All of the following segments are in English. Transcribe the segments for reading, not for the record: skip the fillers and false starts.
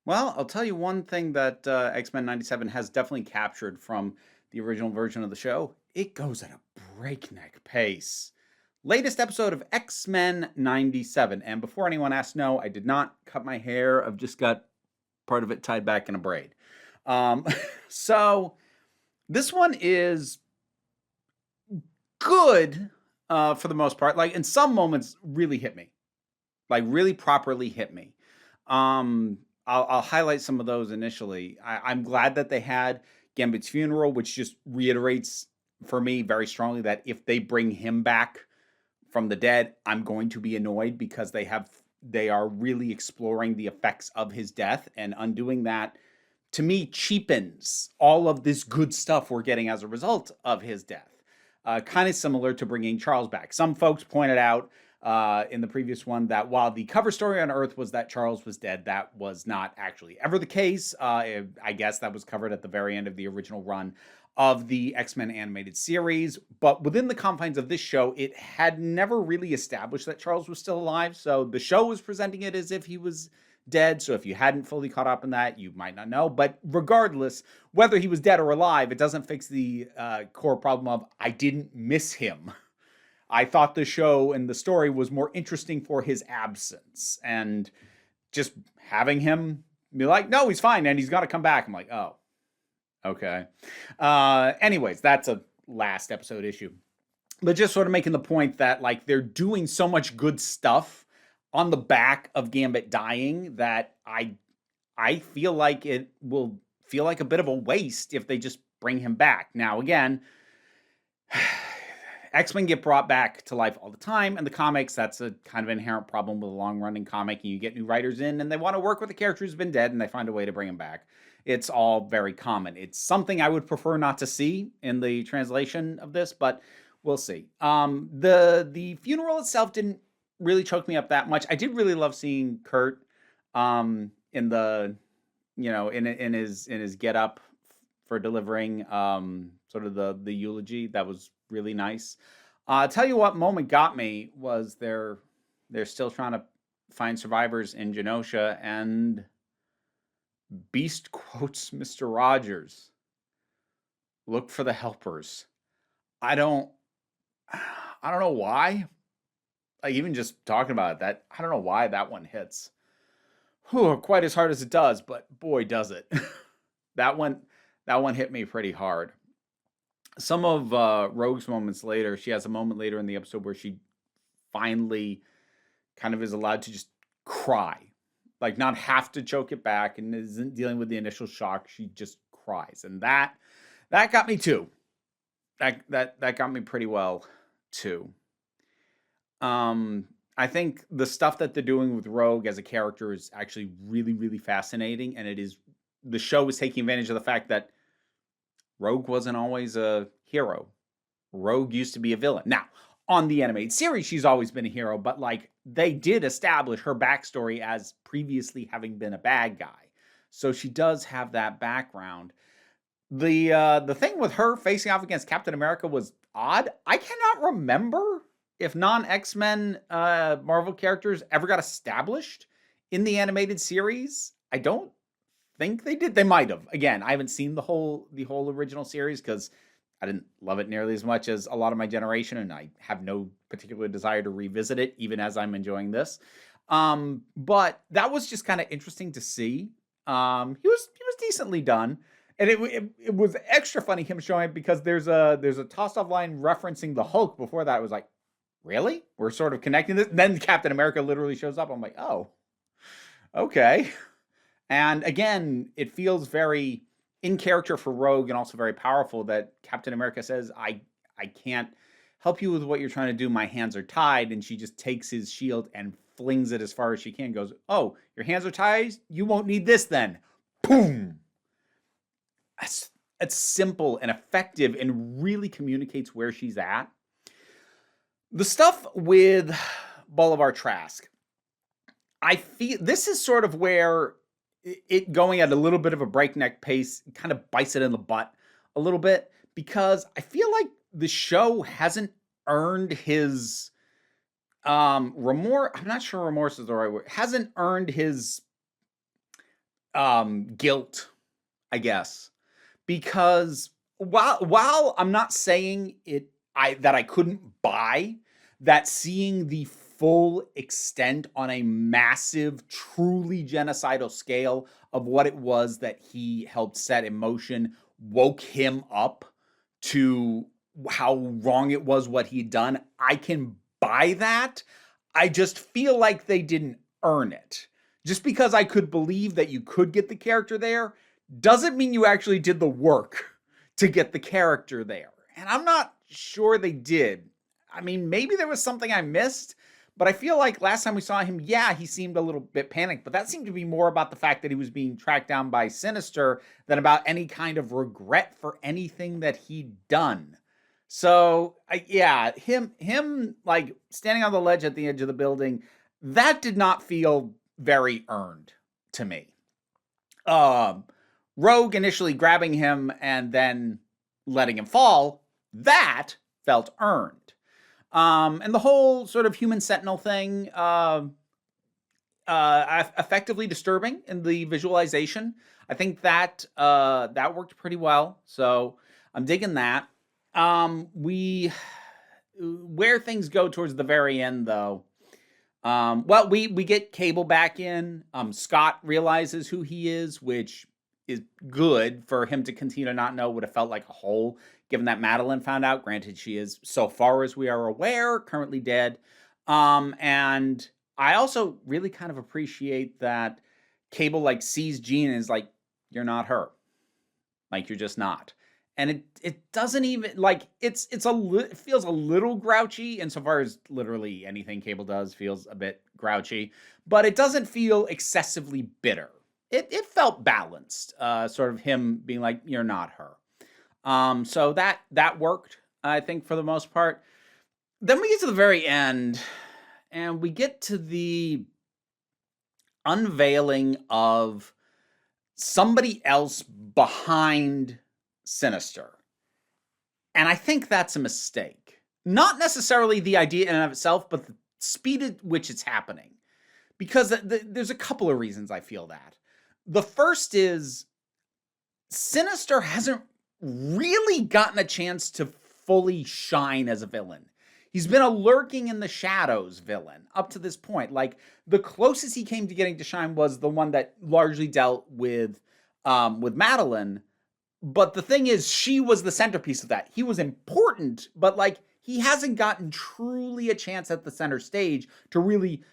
Well, I'll tell you one thing that X-Men 97 has definitely captured from the original version of the show. It goes at a breakneck pace. Latest episode of X-Men 97. And before anyone asks, no, I did not cut my hair. I've just got part of it tied back in a braid. Um, so this one is good for the most part. Like in some moments, really hit me. Like really properly hit me. Um, I'll highlight some of those initially. I'm glad that they had Gambit's funeral, which just reiterates for me very strongly that if they bring him back from the dead, I'm going to be annoyed because they are really exploring the effects of his death, and undoing that to me cheapens all of this good stuff we're getting as a result of his death. Kind of similar to bringing Charles back. Some folks pointed out in the previous one that while the cover story on Earth was that Charles was dead, that was not actually ever the case. I guess that was covered at the very end of the original run of the X-Men animated series. But within the confines of this show, it had never really established that Charles was still alive. So the show was presenting it as if he was dead. So if you hadn't fully caught up on that, you might not know. But regardless, whether he was dead or alive, it doesn't fix the core problem of I didn't miss him. I thought the show and the story was more interesting for his absence, and just having him be like, no, he's fine and he's got to come back. I'm like, oh, okay. Anyways, that's a last episode issue. But just sort of making the point that like they're doing so much good stuff on the back of Gambit dying that I feel like it will feel like a bit of a waste if they just bring him back. Now again, X-Men get brought back to life all the time in the comics. That's a kind of inherent problem with a long-running comic. You get new writers in, and they want to work with a character who's been dead, and they find a way to bring him back. It's all very common. It's something I would prefer not to see in the translation of this, but we'll see. The funeral itself didn't really choke me up that much. I did really love seeing Kurt in the in his get up for delivering sort of the eulogy. That was really nice. I'll tell you what moment got me was they're still trying to find survivors in Genosha, and Beast quotes Mr. Rogers, "Look for the helpers." I don't I don't know why. Like even just talking about it, that I don't know why that one hits. Whew, quite as hard as it does, but boy does it. that one that one hit me pretty hard. Some of Rogue's moments later, she has a moment later in the episode where she finally kind of is allowed to just cry, like not have to choke it back, and isn't dealing with the initial shock. She just cries, and that got me too. That got me pretty well too. I think the stuff that they're doing with Rogue as a character is actually really, really fascinating, and the show is taking advantage of the fact that Rogue wasn't always a hero. Rogue used to be a villain. Now, on the animated series, she's always been a hero, but like they did establish her backstory as previously having been a bad guy. So she does have that background. The thing with her facing off against Captain America was odd. I cannot remember if non-X-Men Marvel characters ever got established in the animated series. I don't think they did. They might have. Again, I haven't seen the whole original series because I didn't love it nearly as much as a lot of my generation, and I have no particular desire to revisit it, even as I'm enjoying this. But that was just kind of interesting to see. He was decently done, and it was extra funny him showing it because there's a tossed off line referencing the Hulk. Before that, I was like, really? We're sort of connecting this. And then Captain America literally shows up. I'm like, oh, okay. And again, it feels very in character for Rogue and also very powerful that Captain America says, I can't help you with what you're trying to do. My hands are tied. And she just takes his shield and flings it as far as she can. Goes, oh, your hands are tied? You won't need this then. Boom. It's simple and effective and really communicates where she's at. The stuff with Bolivar Trask, I feel this is sort of where it going at a little bit of a breakneck pace kind of bites it in the butt a little bit, because I feel like the show hasn't earned his remorse. I'm not sure remorse is the right word. Hasn't earned his guilt, I guess. Because while I'm not saying that I couldn't buy that seeing the full extent on a massive, truly genocidal scale of what it was that he helped set in motion woke him up to how wrong it was what he'd done. I can buy that. I just feel like they didn't earn it. Just because I could believe that you could get the character there doesn't mean you actually did the work to get the character there. And I'm not sure they did. I mean, maybe there was something I missed, but I feel like last time we saw him, yeah, he seemed a little bit panicked, but that seemed to be more about the fact that he was being tracked down by Sinister than about any kind of regret for anything that he'd done. So, yeah, him like standing on the ledge at the edge of the building, that did not feel very earned to me. Rogue initially grabbing him and then letting him fall, that felt earned. And the whole sort of human sentinel thing, effectively disturbing in the visualization. I think that that worked pretty well. So I'm digging that. Where things go towards the very end, though. Well, we get Cable back in. Scott realizes who he is, which is good for him to continue to not know. Would have felt like a hole, given that Madeline found out. Granted, she is, so far as we are aware, currently dead. And I also really kind of appreciate that Cable like sees Jean and is like, "You're not her. Like, you're just not." And it doesn't even like it feels a little grouchy insofar as literally anything Cable does feels a bit grouchy, but it doesn't feel excessively bitter. It felt balanced, sort of him being like, "You're not her." So that worked, I think, for the most part. Then we get to the very end, and we get to the unveiling of somebody else behind Sinister. And I think that's a mistake. Not necessarily the idea in and of itself, but the speed at which it's happening. Because there's a couple of reasons I feel that. The first is Sinister hasn't really gotten a chance to fully shine as a villain. He's been a lurking in the shadows villain up to this point. Like, the closest he came to getting to shine was the one that largely dealt with Madeline. But the thing is, she was the centerpiece of that. He was important, but like, he hasn't gotten truly a chance at the center stage to really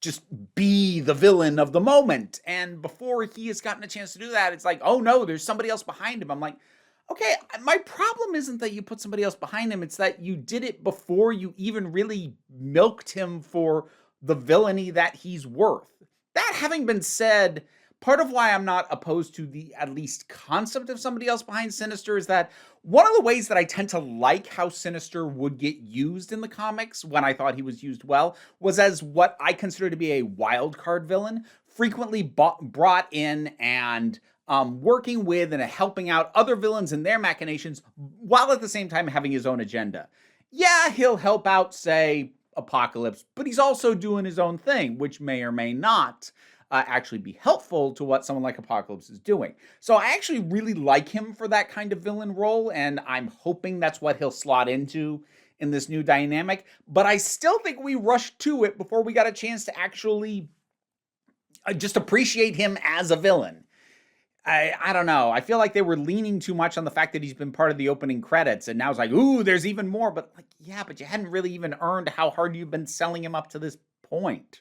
just be the villain of the moment. And before he has gotten a chance to do that, it's like, oh no, there's somebody else behind him. I'm like, okay, my problem isn't that you put somebody else behind him. It's that you did it before you even really milked him for the villainy that he's worth. That having been said, part of why I'm not opposed to the at least concept of somebody else behind Sinister is that one of the ways that I tend to like how Sinister would get used in the comics, when I thought he was used well, was as what I consider to be a wild card villain, frequently brought in and working with and helping out other villains in their machinations, while at the same time having his own agenda. Yeah, he'll help out, say, Apocalypse, but he's also doing his own thing, which may or may not actually be helpful to what someone like Apocalypse is doing. So I actually really like him for that kind of villain role, and I'm hoping that's what he'll slot into in this new dynamic. But I still think we rushed to it before we got a chance to actually just appreciate him as a villain. I don't know. I feel like they were leaning too much on the fact that he's been part of the opening credits, and now it's like, ooh, there's even more. But like, yeah, but you hadn't really even earned how hard you've been selling him up to this point.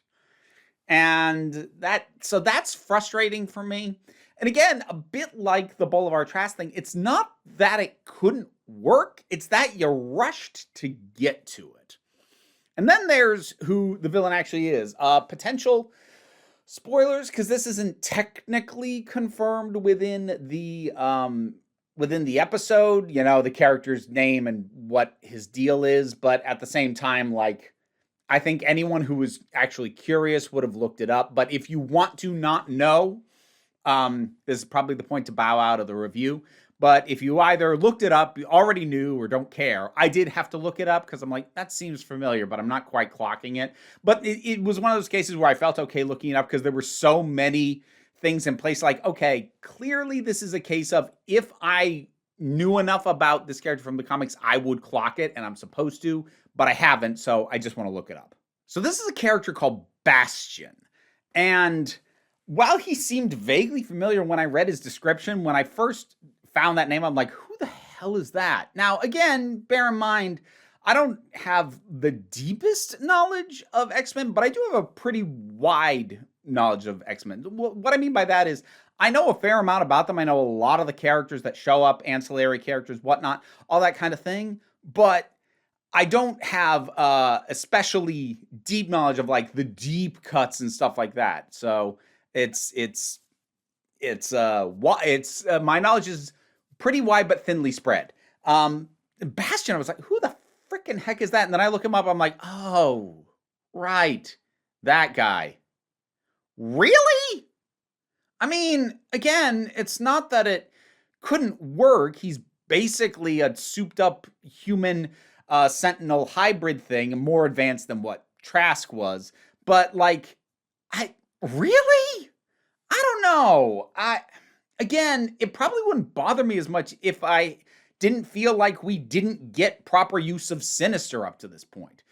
And so that's frustrating for me. And again, a bit like the Bolivar Trask thing, it's not that it couldn't work, it's that you rushed to get to it. And then there's who the villain actually is. Potential spoilers, because this isn't technically confirmed within the episode, the character's name and what his deal is, but at the same time, like, I think anyone who was actually curious would have looked it up. But if you want to not know, this is probably the point to bow out of the review. But if you either looked it up, you already knew, or don't care, I did have to look it up because I'm like, that seems familiar, but I'm not quite clocking it. But it was one of those cases where I felt okay looking it up because there were so many things in place like, okay, clearly this is a case of if I knew enough about this character from the comics, I would clock it, and I'm supposed to, but I haven't, so I just want to look it up. So this is a character called Bastion. And while he seemed vaguely familiar when I read his description, when I first found that name, I'm like, who the hell is that? Now, again, bear in mind, I don't have the deepest knowledge of X-Men, but I do have a pretty wide knowledge of X-Men. What I mean by that is I know a fair amount about them. I know a lot of the characters that show up, ancillary characters, whatnot, all that kind of thing. But I don't have especially deep knowledge of like the deep cuts and stuff like that. So it's my knowledge is pretty wide but thinly spread. Bastion, I was like, who the freaking heck is that? And then I look him up. I'm like, oh, right, that guy. Really? I mean, again, it's not that it couldn't work. He's basically a souped up human Sentinel hybrid thing, more advanced than what Trask was. But like, I really? I don't know. Again, it probably wouldn't bother me as much if I didn't feel like we didn't get proper use of Sinister up to this point.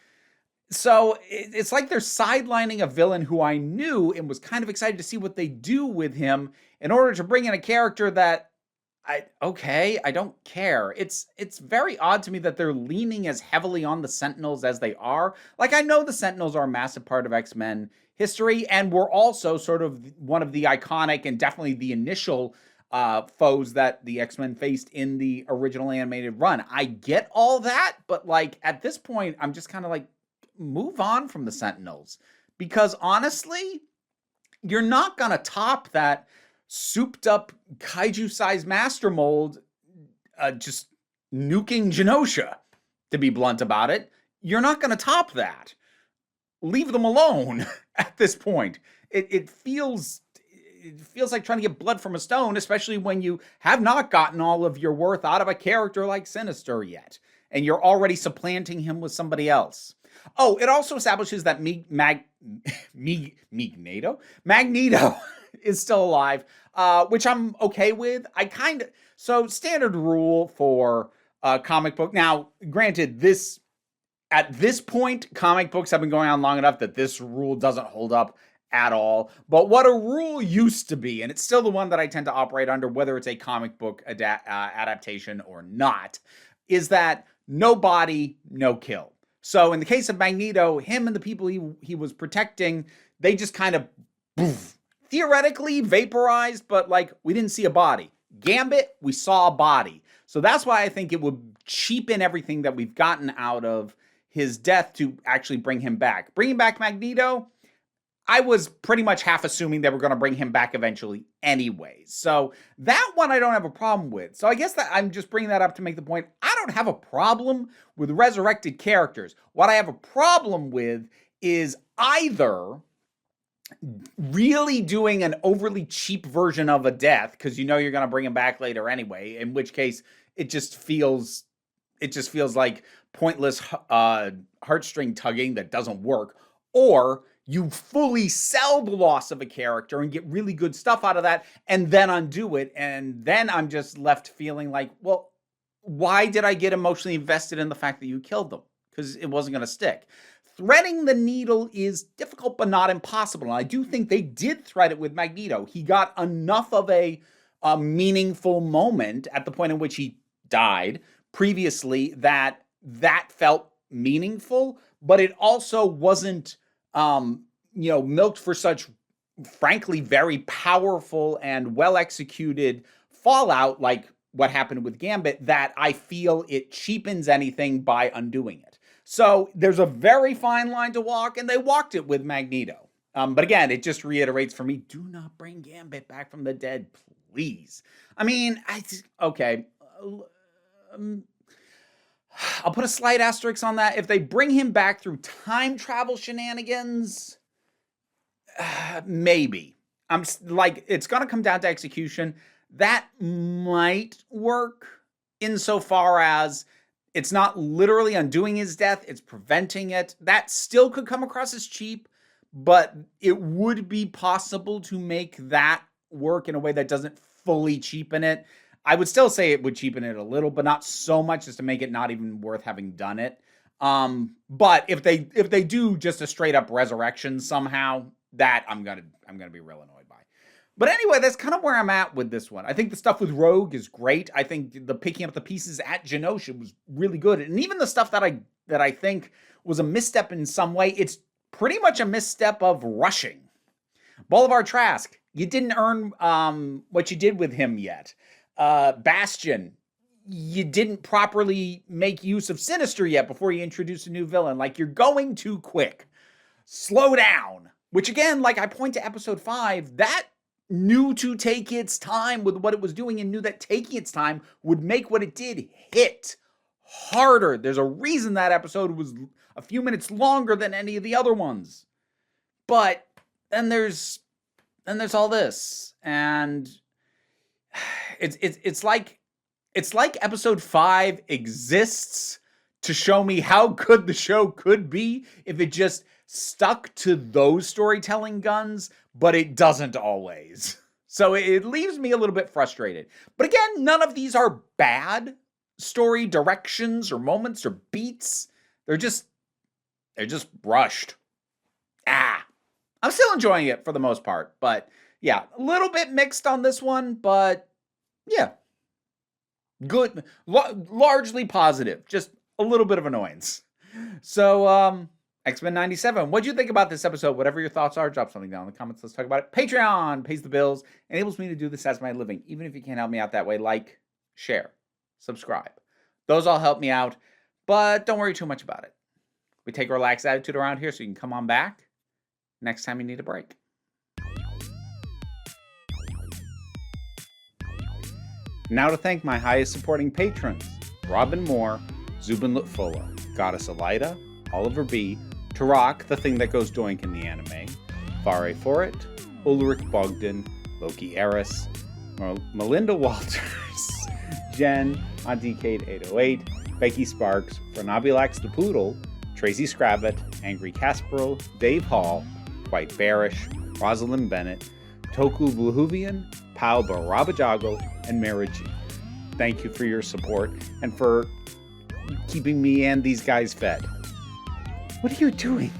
So it's like they're sidelining a villain who I knew and was kind of excited to see what they do with him in order to bring in a character that I don't care. It's very odd to me that they're leaning as heavily on the Sentinels as they are. Like, I know the Sentinels are a massive part of X-Men history, and were also sort of one of the iconic and definitely the initial foes that the X-Men faced in the original animated run. I get all that, but like at this point, I'm just kind of like, move on from the Sentinels, because honestly, you're not gonna top that souped up kaiju-sized master mold just nuking Genosha, to be blunt about it. You're not gonna top that. Leave them alone at this point. It feels like trying to get blood from a stone, especially when you have not gotten all of your worth out of a character like Sinister yet, and you're already supplanting him with somebody else. Oh, it also establishes that Magneto is still alive, which I'm okay with. So standard rule for comic book. Now, granted, at this point, comic books have been going on long enough that this rule doesn't hold up at all. But what a rule used to be, and it's still the one that I tend to operate under, whether it's a comic book adaptation or not, is that no body, no kill. So in the case of Magneto, him and the people he was protecting, they just kind of theoretically vaporized, but like we didn't see a body. Gambit, we saw a body. So that's why I think it would cheapen everything that we've gotten out of his death to actually bring him back. Bringing back Magneto, I was pretty much half assuming they were going to bring him back eventually anyways. So that one I don't have a problem with. So I guess that I'm just bringing that up to make the point. I don't have a problem with resurrected characters. What I have a problem with is either really doing an overly cheap version of a death, because you know you're going to bring him back later anyway, in which case it just feels like pointless heartstring tugging that doesn't work, or you fully sell the loss of a character and get really good stuff out of that and then undo it. And then I'm just left feeling like, well, why did I get emotionally invested in the fact that you killed them? Because it wasn't going to stick. Threading the needle is difficult, but not impossible. And I do think they did thread it with Magneto. He got enough of a meaningful moment at the point in which he died previously that felt meaningful, but it also wasn't milked for such, frankly, very powerful and well-executed fallout like what happened with Gambit, that I feel it cheapens anything by undoing it. So there's a very fine line to walk, and they walked it with Magneto. But again, it just reiterates for me, do not bring Gambit back from the dead, please. I mean, okay. I'll put a slight asterisk on that. If they bring him back through time travel shenanigans, maybe. I'm like, it's going to come down to execution. That might work insofar as it's not literally undoing his death, it's preventing it. That still could come across as cheap, but it would be possible to make that work in a way that doesn't fully cheapen it. I would still say it would cheapen it a little, but not so much as to make it not even worth having done it. But if they do just a straight up resurrection somehow, that I'm gonna be real annoyed by. But anyway, that's kind of where I'm at with this one. I think the stuff with Rogue is great. I think the picking up the pieces at Genosha was really good, and even the stuff that I think was a misstep in some way, it's pretty much a misstep of rushing. Bolivar Trask, you didn't earn what you did with him yet. Bastion, you didn't properly make use of Sinister yet before you introduce a new villain. Like, you're going too quick. Slow down. Which again, like I point to episode 5, that knew to take its time with what it was doing and knew that taking its time would make what it did hit harder. There's a reason that episode was a few minutes longer than any of the other ones. But then there's all this, and it's like episode 5 exists to show me how good the show could be if it just stuck to those storytelling guns, but it doesn't always. So it leaves me a little bit frustrated. But again, none of these are bad story directions or moments or beats. They're just rushed. I'm still enjoying it for the most part, but yeah, a little bit mixed on this one, but yeah, good, largely positive, just a little bit of annoyance. So, X-Men 97, what'd you think about this episode? Whatever your thoughts are, drop something down in the comments. Let's talk about it. Patreon pays the bills, enables me to do this as my living. Even if you can't help me out that way, like, share, subscribe. Those all help me out, but don't worry too much about it. We take a relaxed attitude around here, so you can come on back next time you need a break. Now to thank my highest supporting patrons: Robin Moore, Zubin Lutfola, Goddess Elida, Oliver B., Tarak, the thing that goes doink in the anime, Fare Forit, Ulrich Bogdan, Loki Eris, Melinda Walters, Jen, Auntie-Kate808, Becky Sparks, Fernabilax the Poodle, Tracy Scrabbit, Angry Kasparov, Dave Hall, White Bearish, Rosalind Bennett, Toku Bluhuvian, Pau Barabajago, and Maraji. Thank you for your support and for keeping me and these guys fed. What are you doing?